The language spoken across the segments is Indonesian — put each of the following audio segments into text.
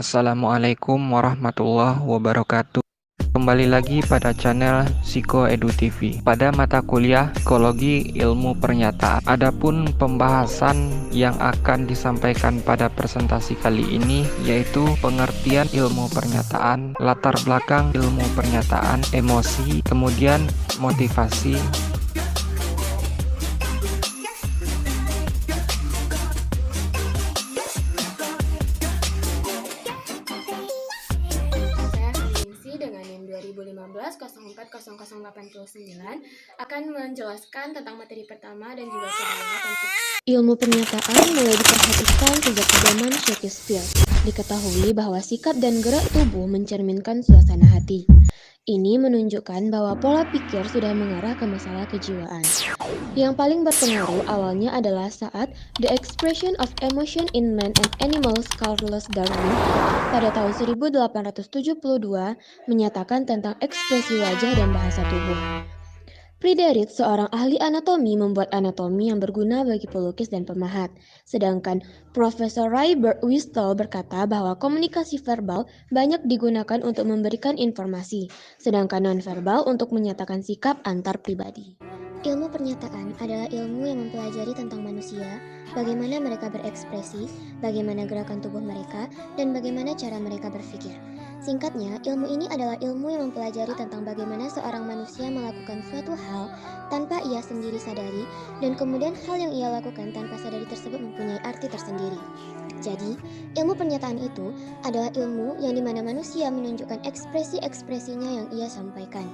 Assalamualaikum warahmatullahi wabarakatuh. Kembali lagi pada channel Psiko Edu TV. Pada mata kuliah Psikologi Ilmu Pernyataan. Adapun pembahasan yang akan disampaikan pada presentasi kali ini yaitu pengertian ilmu pernyataan, latar belakang ilmu pernyataan, emosi, kemudian motivasi. Dengan NIM 2015-040089 akan menjelaskan tentang materi pertama dan juga kedua tentang ilmu pernyataan mulai diperhatikan sejak zaman Shakespeare. Diketahui bahwa sikap dan gerak tubuh mencerminkan suasana hati. Ini menunjukkan bahwa pola pikir sudah mengarah ke masalah kejiwaan. Yang paling berpengaruh awalnya adalah saat The Expression of Emotion in Man and Animals Charles Darwin pada tahun 1872 menyatakan tentang ekspresi wajah dan bahasa tubuh. Friedrich, seorang ahli anatomi, membuat anatomi yang berguna bagi pelukis dan pemahat. Sedangkan Profesor Ray Birdwhistell berkata bahwa komunikasi verbal banyak digunakan untuk memberikan informasi, sedangkan nonverbal untuk menyatakan sikap antar pribadi. Ilmu pernyataan adalah ilmu yang mempelajari tentang manusia, bagaimana mereka berekspresi, bagaimana gerakan tubuh mereka, dan bagaimana cara mereka berpikir. Singkatnya, ilmu ini adalah ilmu yang mempelajari tentang bagaimana seorang manusia melakukan suatu hal tanpa ia sendiri sadari, dan kemudian hal yang ia lakukan tanpa sadari tersebut mempunyai arti tersendiri. Jadi, ilmu pernyataan itu adalah ilmu yang dimana manusia menunjukkan ekspresi-ekspresinya yang ia sampaikan.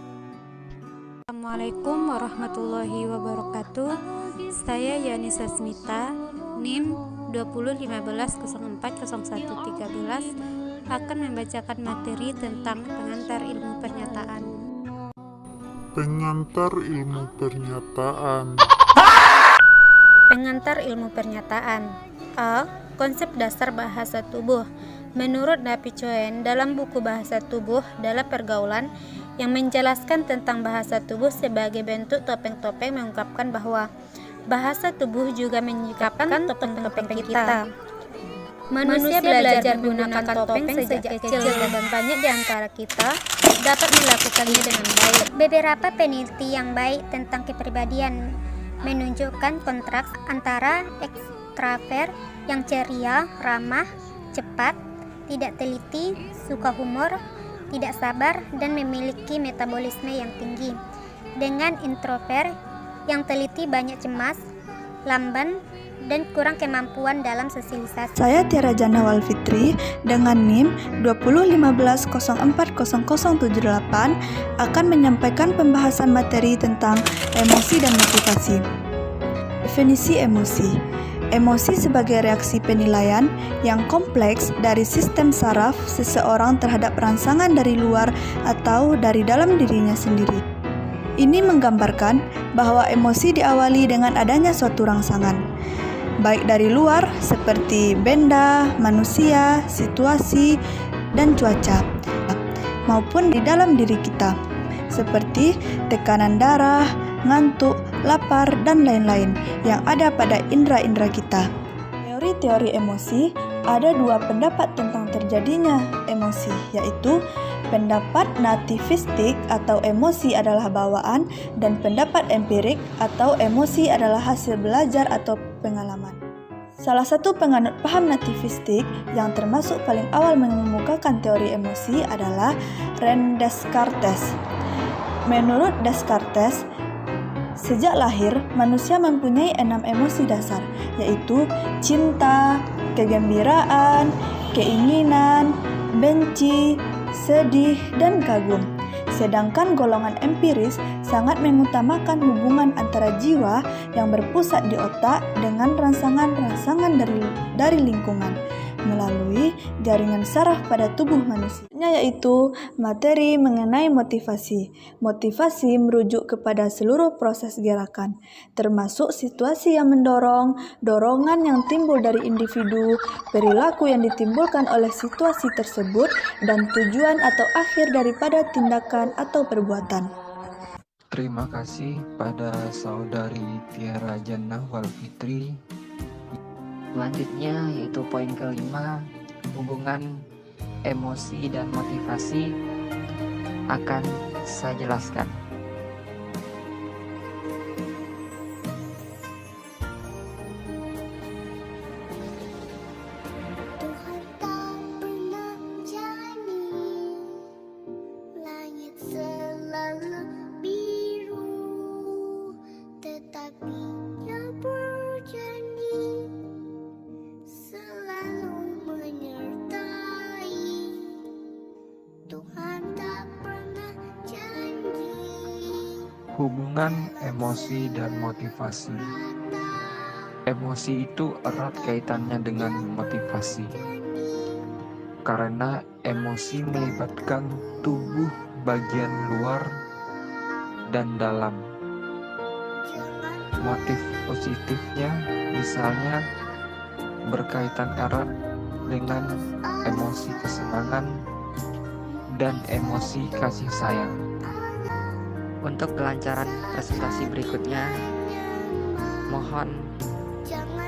Assalamualaikum warahmatullahi wabarakatuh. Saya Yanisa Smita, NIM 2015-040113 akan membacakan materi tentang pengantar ilmu pernyataan. Pengantar ilmu pernyataan. Pengantar ilmu pernyataan. A. Konsep dasar bahasa tubuh. Menurut David Cohen dalam buku Bahasa Tubuh dalam Pergaulan yang menjelaskan tentang bahasa tubuh sebagai bentuk topeng-topeng mengungkapkan bahwa bahasa tubuh juga menyikapkan topeng-topeng kita. Manusia belajar menggunakan topeng sejak kecil dan banyak di antara kita dapat melakukannya dengan baik. Beberapa peneliti yang baik tentang kepribadian menunjukkan kontras antara ekstrovert yang ceria, ramah, cepat, tidak teliti, suka humor, tidak sabar, dan memiliki metabolisme yang tinggi, dengan introvert yang teliti, banyak cemas, lamban, dan kurang kemampuan dalam sosialisasi. Saya Tiara Jannah Walfitri dengan NIM 2015-040078 akan menyampaikan pembahasan materi tentang emosi dan motivasi. Definisi emosi. Emosi sebagai reaksi penilaian yang kompleks dari sistem saraf seseorang terhadap rangsangan dari luar atau dari dalam dirinya sendiri. Ini menggambarkan bahwa emosi diawali dengan adanya suatu rangsangan, baik dari luar seperti benda, manusia, situasi, dan cuaca, maupun di dalam diri kita, seperti tekanan darah, ngantuk, lapar, dan lain-lain yang ada pada indera-indera kita. Teori-teori emosi, ada dua pendapat tentang terjadinya emosi, yaitu pendapat nativistik atau emosi adalah bawaan, dan pendapat empirik atau emosi adalah hasil belajar atau pengalaman. Salah satu penganut paham nativistik yang termasuk paling awal mengemukakan teori emosi adalah René Descartes. Menurut Descartes, sejak lahir, manusia mempunyai 6 emosi dasar, yaitu cinta, kegembiraan, keinginan, benci, sedih, dan kagum. Sedangkan golongan empiris sangat mengutamakan hubungan antara jiwa yang berpusat di otak dengan rangsangan-rangsangan dari lingkungan melalui jaringan saraf pada tubuh manusia, yaitu materi mengenai motivasi. Motivasi merujuk kepada seluruh proses gerakan, termasuk situasi yang mendorong, dorongan yang timbul dari individu, perilaku yang ditimbulkan oleh situasi tersebut, dan tujuan atau akhir daripada tindakan atau perbuatan. Terima kasih pada saudari Tiara Jannah Walfitri. Selanjutnya yaitu poin kelima, hubungan emosi dan motivasi akan saya jelaskan. Tuhan tak pernah janji, langit selalu biru, tetapi Dia berjanji selalu menyertai. Tuhan tak pernah janji. Hubungan emosi dan motivasi. Emosi itu erat kaitannya dengan motivasi, karena emosi melibatkan tubuh bagian luar dan dalam. Motif positifnya misalnya berkaitan erat dengan emosi kesenangan dan emosi kasih sayang. Untuk kelancaran presentasi berikutnya, mohon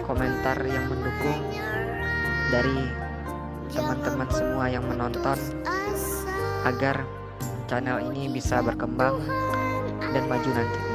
komentar yang mendukung dari teman-teman semua yang menonton agar channel ini bisa berkembang dan maju nanti.